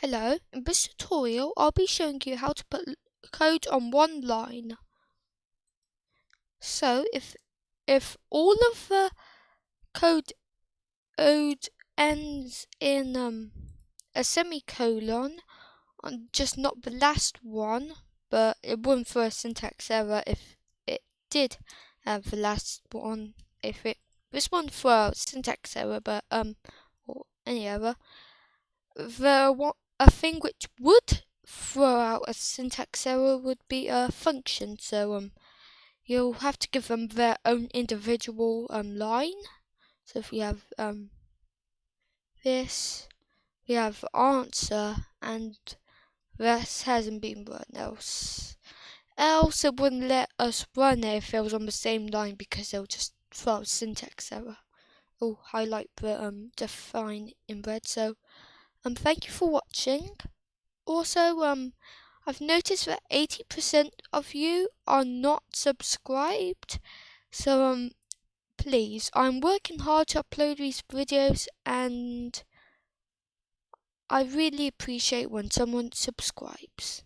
Hello, in this tutorial I'll be showing you how to put code on one line. So if all of the code ends in a semicolon, just not the last one, but it wouldn't throw a syntax error if it did have the last one. This one throw a syntax error, but or any error. A thing which would throw out a syntax error would be a function. So you'll have to give them their own individual line. So if we have this, we have answer, and this hasn't been run else. Else it wouldn't let us run it if it was on the same line because it'll just throw a syntax error. I'll highlight the define in red. So thank you for watching. Also, I've noticed that 80% of you are not subscribed. So, please, I'm working hard to upload these videos and I really appreciate when someone subscribes.